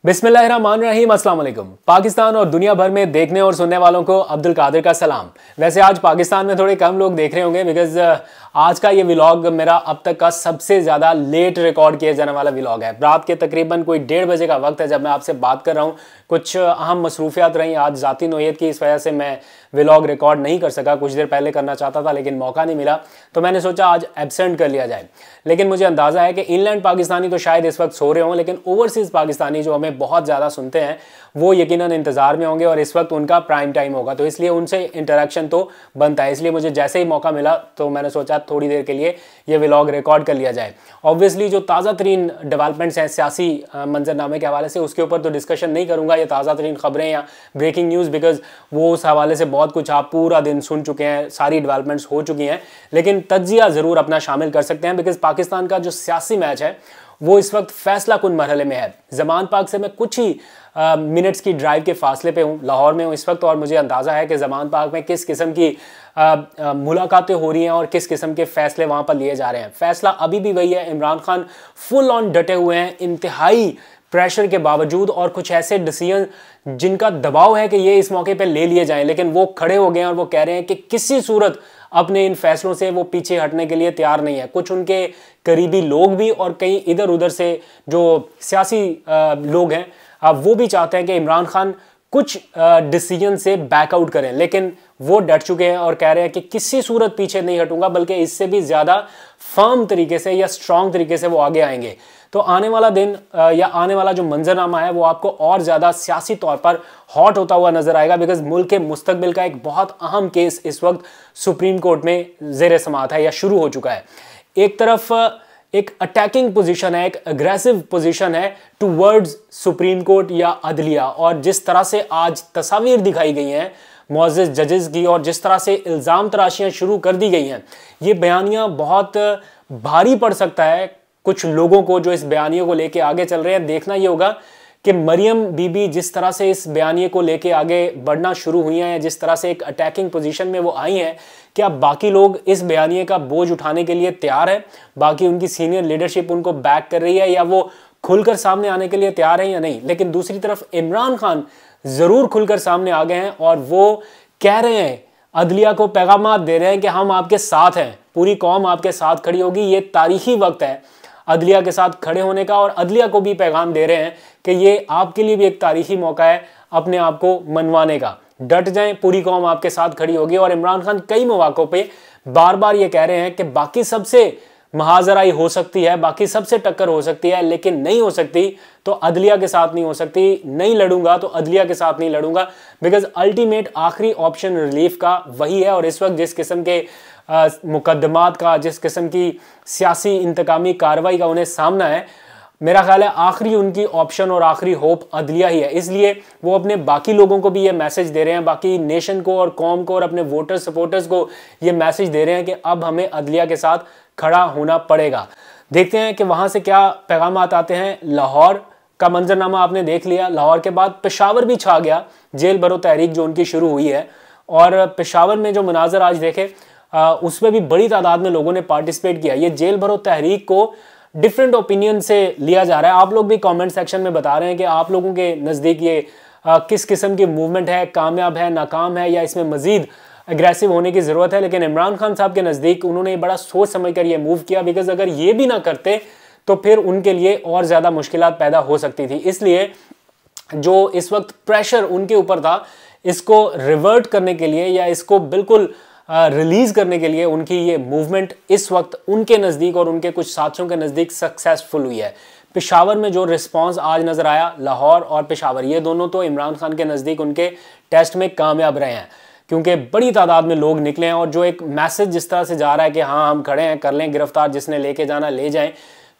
बिस्मिल्लाहिर्रहमानिर्रहीम, अस्सलाम वालेकुम। पाकिस्तान और दुनिया भर में देखने और सुनने वालों को अब्दुल कादिर का सलाम। वैसे आज पाकिस्तान में थोड़े कम लोग देख रहे होंगे बिकॉज आज का ये व्लॉग मेरा अब तक का सबसे ज़्यादा लेट रिकॉर्ड किया जाने वाला व्लॉग है। रात के तकरीबन कोई 1:30 बजे का वक्त है जब मैं आपसे बात कर रहा हूँ। कुछ अहम मसरूफियात रही आज ज़ाती नोयत की, इस वजह से मैं व्लॉग रिकॉर्ड नहीं कर सका। कुछ देर पहले करना चाहता था लेकिन मौका नहीं मिला, तो मैंने सोचा आज एब्सेंट कर लिया जाए। लेकिन मुझे अंदाज़ा है कि इनलैंड पाकिस्तानी तो शायद इस वक्त सो रहे हों, लेकिन ओवरसीज़ पाकिस्तानी जो हमें बहुत ज़्यादा सुनते हैं वो यकीनन इंतज़ार में होंगे और इस वक्त उनका प्राइम टाइम होगा, तो इसलिए उनसे इंटरेक्शन तो बनता है। इसलिए मुझे जैसे ही मौका मिला तो मैंने सोचा थोड़ी देर के लिए ये व्लॉग रिकॉर्ड कर लिया जाए। ऑब्वियसली जो ताज़ा तरीन डेवलपमेंट्स हैं सियासी मंजरनामे के हवाले से, उसके ऊपर तो डिस्कशन नहीं करूँगा, ये ताज़ा तरीन खबरें या ब्रेकिंग न्यूज़, बिकॉज वो उस हवाले से बहुत कुछ आप पूरा दिन सुन चुके हैं, सारी डेवलपमेंट्स हो चुकी हैं। लेकिन तज्जिया ज़रूर अपना शामिल कर सकते हैं बिकॉज पाकिस्तान का जो सियासी मैच है वो इस वक्त फैसला कुन मरहले में है। ज़मान पाक से मैं कुछ ही मिनट्स की ड्राइव के फासले पे हूँ, लाहौर में हूँ इस वक्त, और मुझे अंदाज़ा है कि ज़मान पाक में किस किस्म की मुलाकातें हो रही हैं और किस किस्म के फैसले वहाँ पर लिए जा रहे हैं। फैसला अभी भी वही है, इमरान खान फुल ऑन डटे हुए हैं इंतहाई प्रेशर के बावजूद, और कुछ ऐसे डिसीजन जिनका दबाव है कि ये इस मौके पर ले लिए जाएं, लेकिन वो खड़े हो गए हैं और वो कह रहे हैं कि किसी सूरत अपने इन फैसलों से वो पीछे हटने के लिए तैयार नहीं है। कुछ उनके करीबी लोग भी और कई इधर उधर से जो सियासी लोग हैं वो भी चाहते हैं कि इमरान खान कुछ डिसीजन से बैकआउट करें, लेकिन वो डट चुके हैं और कह रहे हैं कि किसी सूरत पीछे नहीं हटूंगा, बल्कि इससे भी ज़्यादा फर्म तरीके से या स्ट्रॉन्ग तरीके से वो आगे आएंगे। तो आने वाला दिन या आने वाला जो मंजरनामा है वो आपको और ज़्यादा सियासी तौर पर हॉट होता हुआ नजर आएगा बिकॉज मुल्क के मुस्तकबिल का एक बहुत अहम केस इस वक्त सुप्रीम कोर्ट में ज़ेर समाअत है या शुरू हो चुका है। एक तरफ एक अटैकिंग पोजीशन है, एक अग्रेसिव पोजीशन है टूवर्ड्स सुप्रीम कोर्ट या अदलिया, और जिस तरह से आज तस्वीर दिखाई गई हैं मुअज़्ज़ज़ जजेस की और जिस तरह से इल्ज़ाम तराशियाँ शुरू कर दी गई हैं, ये बयानियाँ बहुत भारी पड़ सकता है कुछ लोगों को जो इस बयानियों को लेके आगे चल रहे हैं। देखना ये होगा कि मरियम बीबी जिस तरह से इस बयानिए को लेके आगे बढ़ना शुरू हुई हैं, जिस तरह से एक अटैकिंग पोजीशन में वो आई हैं, क्या बाकी लोग इस बयानिए का बोझ उठाने के लिए तैयार है? बाकी उनकी सीनियर लीडरशिप उनको बैक कर रही है या वो खुलकर सामने आने के लिए तैयार है या नहीं? लेकिन दूसरी तरफ इमरान खान ज़रूर खुलकर सामने आ गए हैं और वो कह रहे हैं, अदलिया को पैगाम दे रहे हैं कि हम आपके साथ हैं, पूरी कौम आपके साथ खड़ी होगी। ये तारीखी वक्त है अदलिया के साथ खड़े होने का, और अदलिया को भी पैगाम दे रहे हैं कि ये आपके लिए भी एक तारीखी मौका है अपने आप को मनवाने का। डट जाएं, पूरी कौम आपके साथ खड़ी होगी। और इमरान खान कई मौक़ों पे बार बार ये कह रहे हैं कि बाकी सबसे महाजराई हो सकती है, बाकी सबसे टक्कर हो सकती है, लेकिन नहीं हो सकती तो अदलिया के साथ नहीं हो सकती। नहीं लड़ूंगा तो अदलिया के साथ नहीं लड़ूंगा बिकॉज अल्टीमेट आखिरी ऑप्शन रिलीफ का वही है। और इस वक्त जिस किस्म के मुकदमात का, जिस किस्म की सियासी इंतकामी कार्रवाई का उन्हें सामना है, मेरा ख्याल है आखिरी उनकी ऑप्शन और आखिरी होप अदलिया ही है। इसलिए वो अपने बाकी लोगों को भी ये मैसेज दे रहे हैं, बाकी नेशन को और कौम को और अपने वोटर सपोर्टर्स को ये मैसेज दे रहे हैं कि अब हमें अदलिया के साथ खड़ा होना पड़ेगा। देखते हैं कि वहाँ से क्या पैगाम आते हैं। लाहौर का मंजरनामा आपने देख लिया, लाहौर के बाद पेशावर भी छा गया, जेल भरो तहरीक जो उनकी शुरू हुई है, और पेशावर में जो मनाजर आज देखे उसमें भी बड़ी तादाद में लोगों ने पार्टिसिपेट किया। ये जेल भरो तहरीक को डिफरेंट ओपिनियन से लिया जा रहा है। आप लोग भी कमेंट सेक्शन में बता रहे हैं कि आप लोगों के नज़दीक ये किस किस्म की मूवमेंट है, कामयाब है, नाकाम है, या इसमें मज़ीद एग्रेसिव होने की ज़रूरत है। लेकिन इमरान खान साहब के नज़दीक उन्होंने बड़ा सोच समझ कर ये मूव किया बिकॉज अगर ये भी ना करते तो फिर उनके लिए और ज़्यादा मुश्किलात पैदा हो सकती थी। इसलिए जो इस वक्त प्रेशर उनके ऊपर था, इसको रिवर्ट करने के लिए या इसको बिल्कुल रिलीज़ करने के लिए उनकी ये मूवमेंट इस वक्त उनके नज़दीक और उनके कुछ साथियों के नज़दीक सक्सेसफुल हुई है। पेशावर में जो रिस्पांस आज नज़र आया, लाहौर और पेशावर, ये दोनों तो इमरान खान के नज़दीक उनके टेस्ट में कामयाब रहे हैं क्योंकि बड़ी तादाद में लोग निकले हैं। और जो एक मैसेज जिस तरह से जा रहा है कि हाँ हम खड़े हैं, कर लें गिरफ्तार, जिसने लेके जाना ले जाएं।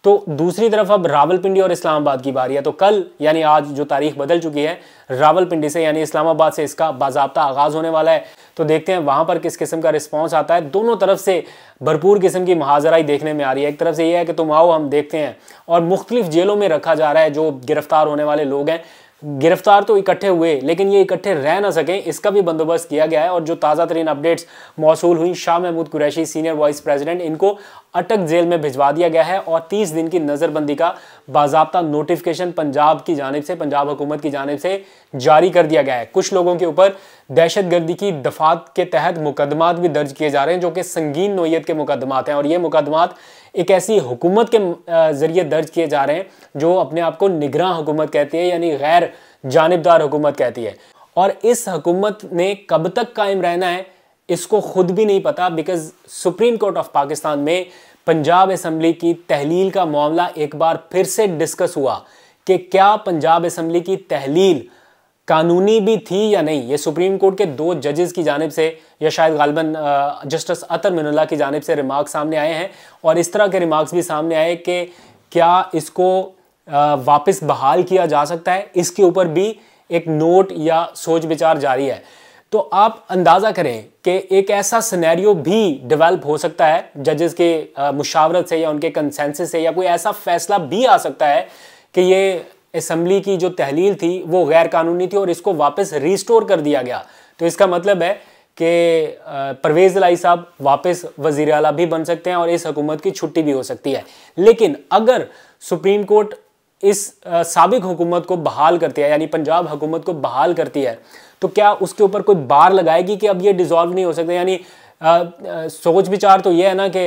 तो दूसरी तरफ अब रावलपिंडी और इस्लामाबाद की बारी है। तो कल यानी आज जो तारीख बदल चुकी है, रावलपिंडी से यानी इस्लामाबाद से इसका बाज़ाब्ता आगाज़ होने वाला है। तो देखते हैं वहाँ पर किस किस्म का रिस्पांस आता है। दोनों तरफ से भरपूर किस्म की महाजराई देखने में आ रही है। एक तरफ से ये है कि तुम आओ हम देखते हैं, और मुख्तलिफ जेलों में रखा जा रहा है जो गिरफ्तार होने वाले लोग हैं। गिरफ्तार तो इकट्ठे हुए लेकिन ये इकट्ठे रह ना सकें, इसका भी बंदोबस्त किया गया है। और जो ताज़ा तरीन अपडेट्स मौसूल हुई, Shah Mahmood Qureshi senior vice president, इनको अटक जेल में भिजवा दिया गया है और 30 दिन की नज़रबंदी का बाज़ाब्ता नोटिफिकेशन पंजाब की जानिब से, पंजाब हुकूमत की जानिब से जारी कर दिया गया है। कुछ लोगों के ऊपर दहशतगर्दी की दफात के तहत मुकदमात भी दर्ज किए जा रहे हैं जो कि संगीन नोयत के मुकदमात हैं और ये मुकदमात एक ऐसी हुकूमत के ज़रिए दर्ज किए जा रहे हैं जो अपने आप को निगरान हुकूमत कहती है, यानी गैर जानिबदार हुकूमत कहती है। और इस हुकूमत ने कब तक कायम रहना है इसको खुद भी नहीं पता, because supreme court of Pakistan में पंजाब असम्बली की तहलील का मामला एक बार फिर से डिस्कस हुआ कि क्या पंजाब असम्बली की तहलील कानूनी भी थी या नहीं। ये सुप्रीम कोर्ट के 2 जजेस की जानिब से या शायद गालिबन जस्टिस अतर मिनुल्लाह की जानिब से रिमार्क सामने आए हैं और इस तरह के रिमार्क्स भी सामने आए कि क्या इसको वापस बहाल किया जा सकता है। इसके ऊपर भी एक नोट या सोच विचार जारी है। तो आप अंदाज़ा करें कि एक ऐसा सिनेरियो भी डेवलप हो सकता है जजेस के मुशावरत से या उनके कंसेंसस से, या कोई ऐसा फैसला भी आ सकता है कि ये असम्बली की जो तहलील थी वो गैर कानूनी थी और इसको वापस रिस्टोर कर दिया गया। तो इसका मतलब है कि परवेज़ इलाही साहब वापस वज़ीर आला भी बन सकते हैं और इस हुकूमत की छुट्टी भी हो सकती है। लेकिन अगर सुप्रीम कोर्ट इस साबिक हुकूमत को बहाल करती है, यानी पंजाब हुकूमत को बहाल करती है, तो क्या उसके ऊपर कोई बार लगाएगी कि अब ये डिसॉल्व नहीं हो सकते। यानी सोच विचार तो ये है ना कि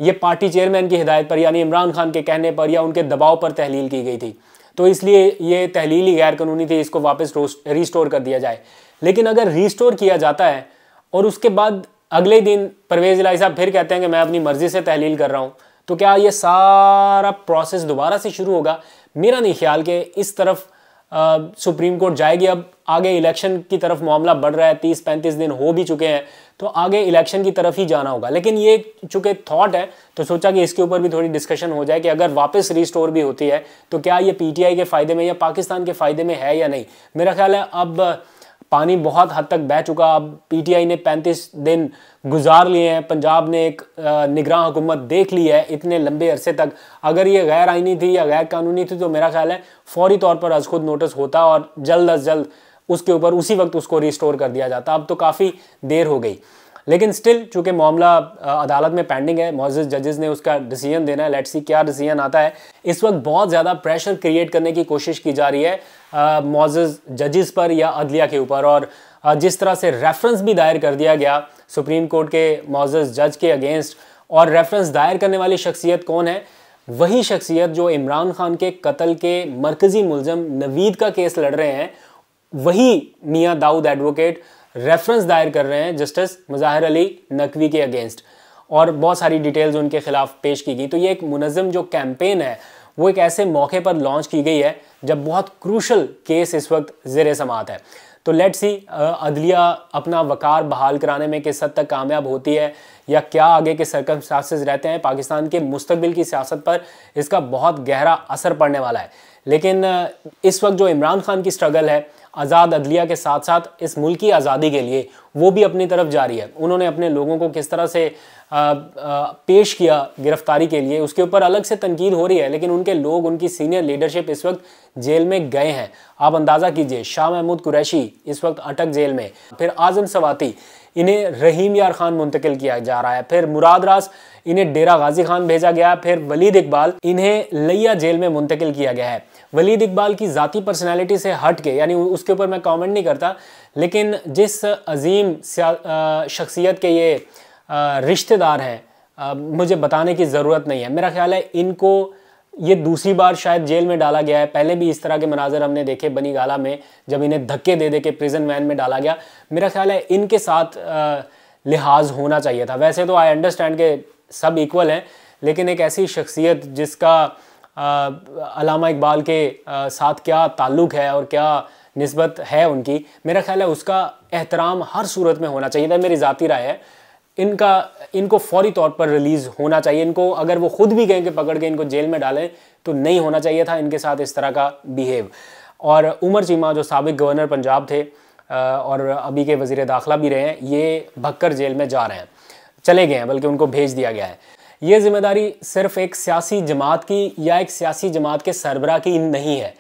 ये पार्टी चेयरमैन की हिदायत पर, यानी इमरान खान के कहने पर या उनके दबाव पर तहलील की गई थी, तो इसलिए ये तहलील ही गैर कानूनी थी, इसको वापस रिस्टोर कर दिया जाए। लेकिन अगर रिस्टोर किया जाता है और उसके बाद अगले दिन परवेज़ इलाही साहब फिर कहते हैं कि मैं अपनी मर्जी से तहलील कर रहा हूँ, तो क्या ये सारा प्रोसेस दोबारा से शुरू होगा। मेरा नहीं ख्याल कि इस तरफ सुप्रीम कोर्ट जाएगी। अब आगे इलेक्शन की तरफ मामला बढ़ रहा है, 30-35 दिन हो भी चुके हैं, तो आगे इलेक्शन की तरफ ही जाना होगा। लेकिन ये चूँकि थॉट है तो सोचा कि इसके ऊपर भी थोड़ी डिस्कशन हो जाए कि अगर वापस रिस्टोर भी होती है तो क्या ये पीटीआई के फ़ायदे में या पाकिस्तान के फ़ायदे में है या नहीं। मेरा ख्याल है अब पानी बहुत हद तक बह चुका। अब पीटीआई ने 35 दिन गुजार लिए हैं, पंजाब ने एक निगरान हुकूमत देख ली है इतने लंबे अरसे तक। अगर ये गैर आइनी थी या गैर कानूनी थी तो मेरा ख्याल है फौरी तौर पर अज खुद नोटिस होता और जल्द अज जल्द उसके ऊपर उसी वक्त उसको रिस्टोर कर दिया जाता। अब तो काफ़ी देर हो गई, लेकिन स्टिल चूँकि मामला अदालत में पेंडिंग है, मौजूद जजेस ने उसका डिसीजन देना है। लेट्स सी क्या डिसीजन आता है। इस वक्त बहुत ज़्यादा प्रेशर क्रिएट करने की कोशिश की जा रही है मौजूद जजेस पर या अदलिया के ऊपर, और जिस तरह से रेफरेंस भी दायर कर दिया गया सुप्रीम कोर्ट के मौजूद जज के अगेंस्ट, और रेफरेंस दायर करने वाली शख्सियत कौन है, वही शख्सियत जो इमरान खान के कत्ल के मरकज़ी मुलज़म नवीद का केस लड़ रहे हैं, वही मियाँ दाऊद एडवोकेट रेफरेंस दायर कर रहे हैं जस्टिस मुज़ाहिर अली नकवी के अगेंस्ट, और बहुत सारी डिटेल्स उनके खिलाफ पेश की गई। तो ये एक मुनज़्ज़म जो कैंपेन है वो एक ऐसे मौके पर लॉन्च की गई है जब बहुत क्रूशल केस इस वक्त ज़ेर समाअत है। तो लेट्स सी अदलिया अपना वकार बहाल कराने में किस हद तक कामयाब होती है या क्या आगे के सर्कमस्टांसेस रहते हैं। पाकिस्तान के मुस्तकबिल की सियासत पर इसका बहुत गहरा असर पड़ने वाला है। लेकिन इस वक्त जो इमरान खान की स्ट्रगल है आज़ाद अदलिया के साथ साथ इस मुल्क की आज़ादी के लिए, वो भी अपनी तरफ जारी है। उन्होंने अपने लोगों को किस तरह से पेश किया गिरफ्तारी के लिए, उसके ऊपर अलग से तनकीद हो रही है, लेकिन उनके लोग, उनकी सीनियर लीडरशिप इस वक्त जेल में गए हैं। आप अंदाज़ा कीजिए, शाह महमूद कुरैशी इस वक्त अटक जेल में, फिर आज़म सवाती, इन्हें रहीम यार खान मुंतकिल किया जा रहा है, फिर मुराद रास इन्हें डेरा गाजी खान भेजा गया, फिर वलीद इकबाल इन्हें लिया जेल में मुंतकिल किया गया है। वलीद इकबाल की ज़ाती पर्सनैलिटी से हट के, यानी उसके ऊपर मैं कमेंट नहीं करता, लेकिन जिस अजीम शख्सियत के ये रिश्तेदार हैं, मुझे बताने की ज़रूरत नहीं है। मेरा ख्याल है इनको ये दूसरी बार शायद जेल में डाला गया है। पहले भी इस तरह के मनाजर हमने देखे बनी गाला में, जब इन्हें धक्के दे दे के प्रिजन वैन में डाला गया। मेरा ख्याल है इनके साथ लिहाज होना चाहिए था। वैसे तो आई अंडरस्टैंड के सब इक्वल हैं, लेकिन एक ऐसी शख्सियत जिसका अल्लामा इकबाल के साथ क्या ताल्लुक़ है और क्या निस्बत है उनकी, मेरा ख्याल है उसका एहतराम हर सूरत में होना चाहिए था। मेरी ज़ाती राय है, इनको फौरी तौर पर रिलीज़ होना चाहिए। इनको अगर वो खुद भी गए कि पकड़ के इनको जेल में डालें तो नहीं होना चाहिए था इनके साथ इस तरह का बिहेव। और उमर चीमा जो साबिक गवर्नर पंजाब थे और अभी के वज़ीर दाखिला भी रहे हैं, ये भगकर जेल में जा रहे हैं, चले गए हैं, बल्कि उनको भेज दिया गया है। ये जिम्मेदारी सिर्फ एक सियासी जमात की या एक सियासी जमात के सरबराह की नहीं है।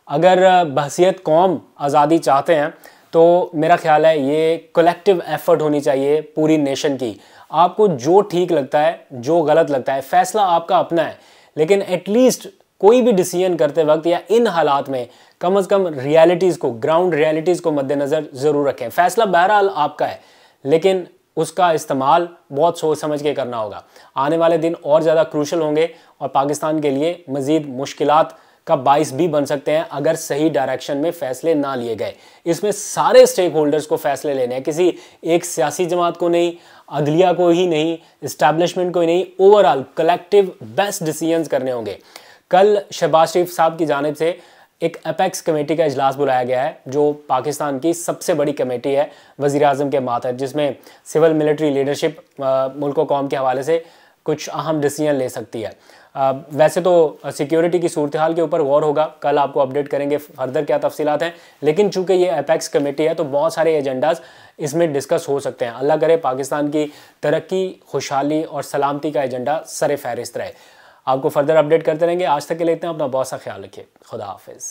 अगर बहसियत कौम आज़ादी चाहते हैं तो मेरा ख्याल है ये कलेक्टिव एफर्ट होनी चाहिए पूरी नेशन की। आपको जो ठीक लगता है, जो गलत लगता है, फैसला आपका अपना है, लेकिन एटलीस्ट कोई भी डिसीजन करते वक्त या इन हालात में कम से कम रियलिटीज़ को, ग्राउंड रियलिटीज़ को मद्देनज़र ज़रूर रखें। फैसला बहरहाल आपका है, लेकिन उसका इस्तेमाल बहुत सोच समझ के करना होगा। आने वाले दिन और ज़्यादा क्रूशल होंगे और पाकिस्तान के लिए मज़ीद मुश्किलात का बाइस भी बन सकते हैं अगर सही डायरेक्शन में फैसले ना लिए गए। इसमें सारे स्टेक होल्डर्स को फैसले लेने हैं, किसी एक सियासी जमात को नहीं, अदलिया को ही नहीं, इस्टेब्लिशमेंट को ही नहीं, ओवरऑल कलेक्टिव बेस्ट डिसीजंस करने होंगे। कल शहबाज शरीफ साहब की जानिब से एक अपेक्स कमेटी का इजलास बुलाया गया है, जो पाकिस्तान की सबसे बड़ी कमेटी है वज़ीर आज़म के मातहत, जिसमें सिविल मिलिट्री लीडरशिप मुल्क व कौम के हवाले से कुछ अहम डिसीजन ले सकती है। वैसे तो सिक्योरिटी की सूरत हाल के ऊपर गौर होगा, कल आपको अपडेट करेंगे फर्दर क्या तफसीलात हैं, लेकिन चूंकि ये अपेक्स कमेटी है तो बहुत सारे एजेंडाज इसमें डिस्कस हो सकते हैं। अल्लाह करे पाकिस्तान की तरक्की, खुशहाली और सलामती का एजेंडा सर फहरिस्त रहे। आपको फर्दर अपडेट करते रहेंगे। आज तक के लिए इतना, अपना बहुत सा ख्याल रखिए। खुदा हाफिज़।